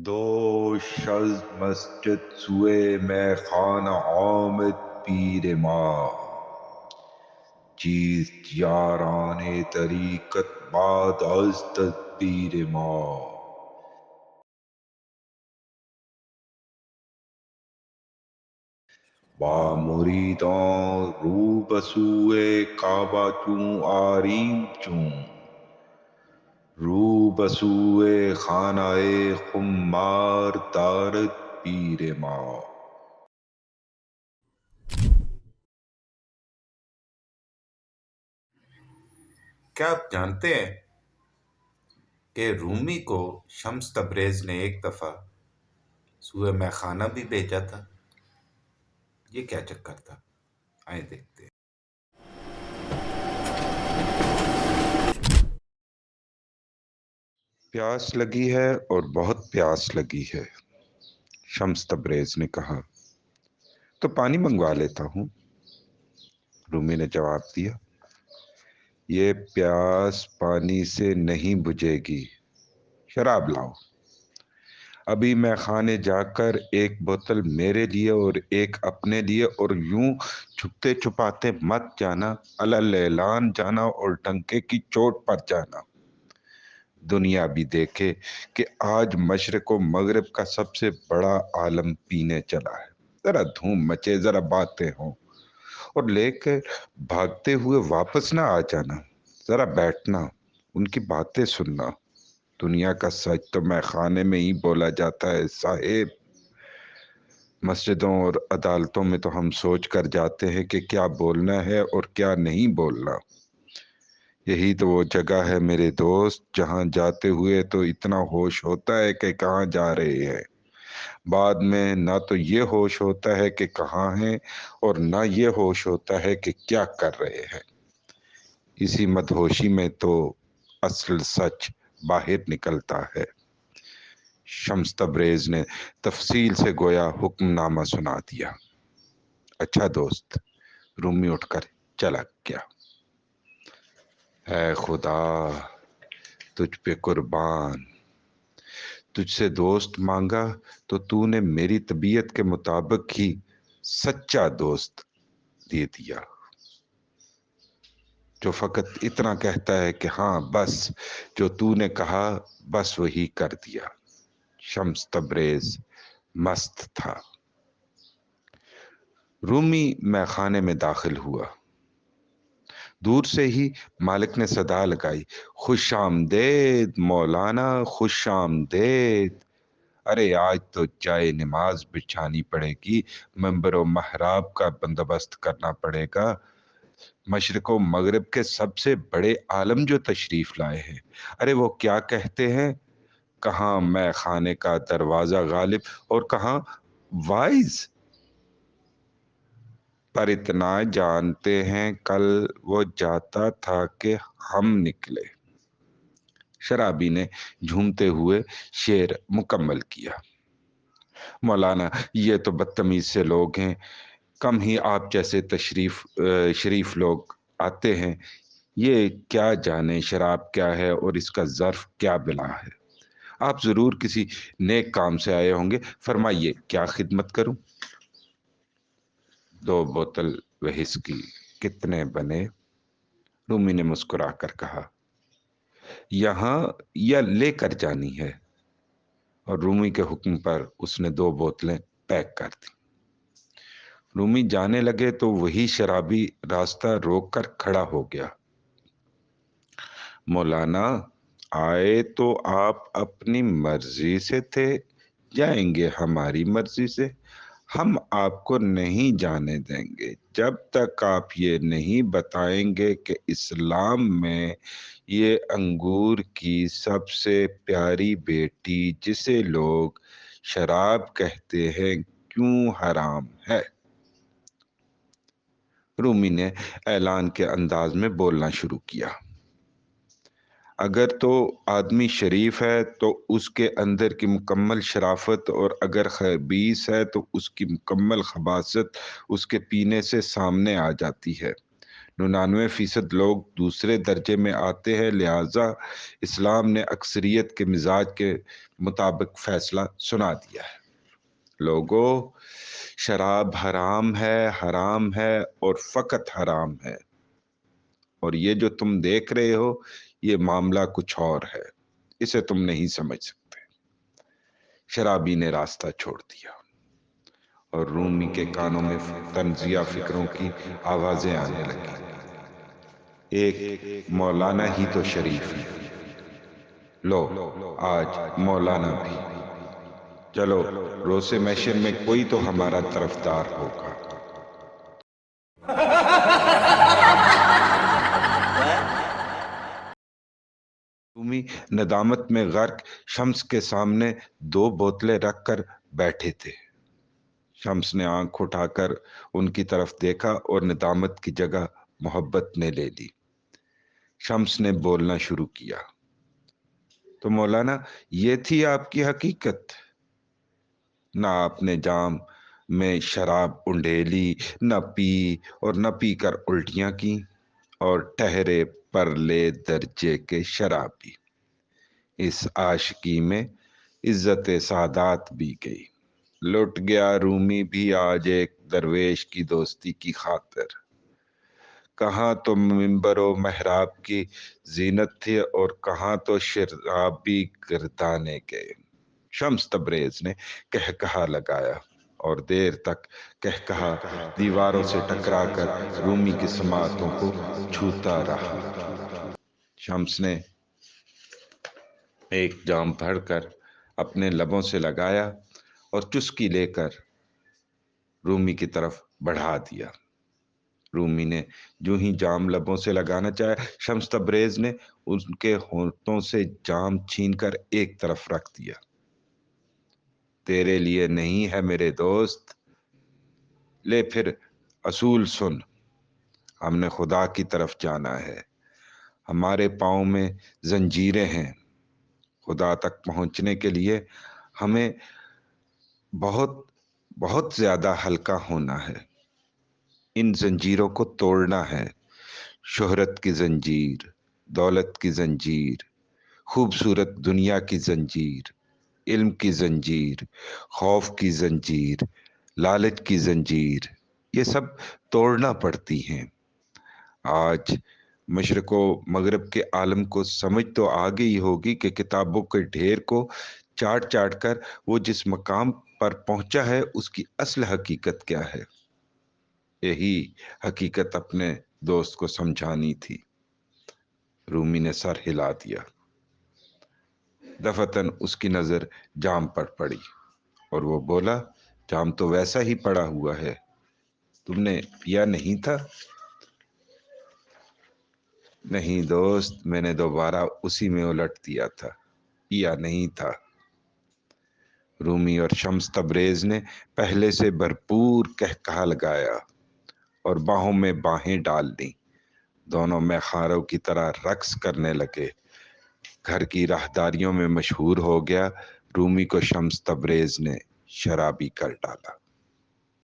دو شز مسجد سوئے میں خانہ عامد پیر ما، چیست یاران طریقت بعد از تدبیر ما. با مریدان رو بسوئے کعبہ چوں آریم چوں، رو بسوئے خانہ خمار دارد پیر ما. کیا آپ جانتے ہیں کہ رومی کو شمس تبریز نے ایک دفعہ سوئے میخانہ بھی بھیجا تھا؟ یہ کیا چکر تھا؟ آئیں دیکھتے ہیں۔ پیاس لگی ہے اور بہت پیاس لگی ہے، شمس تبریز نے کہا، تو پانی منگوا لیتا ہوں. رومی نے جواب دیا، یہ پیاس پانی سے نہیں بجھے گی، شراب لاؤ. ابھی میں خانے جا کر ایک بوتل میرے لیے اور ایک اپنے لیے، اور یوں چھپتے چھپاتے مت جانا، الاعلان جانا اور ڈنکے کی چوٹ پر جانا. دنیا بھی دیکھے کہ آج مشرق و مغرب کا سب سے بڑا عالم پینے چلا ہے. ذرا دھوم مچے، ذرا باتیں ہوں، اور لے کر بھاگتے ہوئے واپس نہ آ جانا. ذرا بیٹھنا، ان کی باتیں سننا. دنیا کا سچ تو میں خانے میں ہی بولا جاتا ہے صاحب. مسجدوں اور عدالتوں میں تو ہم سوچ کر جاتے ہیں کہ کیا بولنا ہے اور کیا نہیں بولنا. یہی تو وہ جگہ ہے میرے دوست جہاں جاتے ہوئے تو اتنا ہوش ہوتا ہے کہ کہاں جا رہے ہیں، بعد میں نہ تو یہ ہوش ہوتا ہے کہ کہاں ہیں اور نہ یہ ہوش ہوتا ہے کہ کیا کر رہے ہیں. اسی مدہوشی میں تو اصل سچ باہر نکلتا ہے. شمس تبریز نے تفصیل سے گویا حکم نامہ سنا دیا. اچھا دوست. رومی اٹھ کر چلا گیا. اے خدا تجھ پہ قربان، تجھ سے دوست مانگا تو نے میری طبیعت کے مطابق ہی سچا دوست دے دیا، جو فقط اتنا کہتا ہے کہ ہاں بس جو نے کہا بس وہی کر دیا. شمس تبریز مست تھا. رومی میخانے میں داخل ہوا. دور سے ہی مالک نے صدا لگائی، خوش آمدید مولانا، خوش آمدید. ارے آج تو جائے نماز بچھانی پڑے گی، منبر و محراب کا بندوبست کرنا پڑے گا. مشرق و مغرب کے سب سے بڑے عالم جو تشریف لائے ہیں. ارے وہ کیا کہتے ہیں، کہاں میں خانے کا دروازہ غالب اور کہاں وائز. پر اتنا جانتے ہیں کل وہ جاتا تھا کہ ہم نکلے. شرابی نے جھومتے ہوئے شعر مکمل کیا. مولانا یہ تو بدتمیز سے لوگ ہیں، کم ہی آپ جیسے شریف لوگ آتے ہیں. یہ کیا جانے شراب کیا ہے اور اس کا ظرف کیا بلا ہے. آپ ضرور کسی نیک کام سے آئے ہوں گے، فرمائیے کیا خدمت کروں. 2 بوتل وہسکی کتنے بنے؟ رومی نے مسکرا کر کہا، یہاں یا لے کر جانی ہے. اور رومی کے حکم پر اس نے 2 بوتلیں پیک کر دی. رومی جانے لگے تو وہی شرابی راستہ روک کر کھڑا ہو گیا. مولانا آئے تو آپ اپنی مرضی سے تھے، جائیں گے ہماری مرضی سے. ہم آپ کو نہیں جانے دیں گے جب تک آپ یہ نہیں بتائیں گے کہ اسلام میں یہ انگور کی سب سے پیاری بیٹی جسے لوگ شراب کہتے ہیں کیوں حرام ہے. رومی نے اعلان کے انداز میں بولنا شروع کیا. اگر تو آدمی شریف ہے تو اس کے اندر کی مکمل شرافت، اور اگر خبیث ہے تو اس کی مکمل خباثت اس کے پینے سے سامنے آ جاتی ہے. 99% لوگ دوسرے درجے میں آتے ہیں، لہٰذا اسلام نے اکثریت کے مزاج کے مطابق فیصلہ سنا دیا ہے۔ لوگوں، شراب حرام ہے اور فقط حرام ہے، اور یہ جو تم دیکھ رہے ہو یہ معاملہ کچھ اور ہے، اسے تم نہیں سمجھ سکتے۔ شرابی نے راستہ چھوڑ دیا اور رومی کے کانوں میں طنزیہ فکروں کی آوازیں آنے لگی۔ ایک مولانا ہی تو شریف ہے، لو آج مولانا بھی، چلو روسے میشن میں کوئی تو ہمارا طرفدار ہوگا۔ رومی ندامت میں غرق شمس کے سامنے 2 بوتلیں رکھ کر بیٹھے تھے۔ شمس نے آنکھ اٹھا کر ان کی طرف دیکھا اور ندامت کی جگہ محبت نے لے لی۔ شمس نے بولنا شروع کیا، تو مولانا یہ تھی آپ کی حقیقت؟ نہ آپ نے جام میں شراب انڈیلی، نہ پی اور نہ پی کر الٹیاں کی، اور ٹھہرے پرلے درجے کے شرابی۔ اس عاشقی میں عزت سادات بھی گئی، لٹ گیا رومی بھی آج ایک درویش کی دوستی کی خاطر۔ کہاں تو منبر و محراب کی زینت تھی اور کہاں تو شرابی گردانے گئے۔ شمس تبریز نے کہکہا لگایا اور دیر تک کہکہا دیواروں سے ٹکرا کر رومی کی سماعتوں کو چھوتا رہا۔ شمس نے ایک جام بھر کر اپنے لبوں سے لگایا اور چسکی لے کر رومی کی طرف بڑھا دیا۔ رومی نے جو ہی جام لبوں سے لگانا چاہا، شمس تبریز نے ان کے ہونٹوں سے جام چھین کر ایک طرف رکھ دیا۔ تیرے لیے نہیں ہے میرے دوست، لے پھر اصول سن۔ ہم نے خدا کی طرف جانا ہے، ہمارے پاؤں میں زنجیریں ہیں۔ خدا تک پہنچنے کے لیے ہمیں بہت بہت زیادہ ہلکا ہونا ہے، ان زنجیروں کو توڑنا ہے۔ شہرت کی زنجیر، دولت کی زنجیر، خوبصورت دنیا کی زنجیر، علم کی زنجیر، خوف کی زنجیر، لالچ کی زنجیر، یہ سب توڑنا پڑتی ہیں۔ آج مشرق و مغرب کے عالم کو سمجھ تو آ گئی ہوگی کہ کتابوں کے ڈھیر کو چاٹ چاٹ کر وہ جس مقام پر پہنچا ہے اس کی اصل حقیقت کیا ہے۔ یہی حقیقت اپنے دوست کو سمجھانی تھی۔ رومی نے سر ہلا دیا۔ دفعتاً اس کی نظر جام پر پڑی اور وہ بولا، جام تو ویسا ہی پڑا ہوا ہے، تم نے پیا نہیں تھا؟ نہیں دوست، میں نے دوبارہ اسی میں الٹ دیا تھا، پیا نہیں تھا۔ رومی اور شمس تبریز نے پہلے سے بھرپور کہکہا لگایا اور باہوں میں باہیں ڈال دیں۔ دونوں میخاروں کی طرح رقص کرنے لگے۔ گھر کی راہداریوں میں مشہور ہو گیا، رومی کو شمس تبریز نے شرابی کر ڈالا۔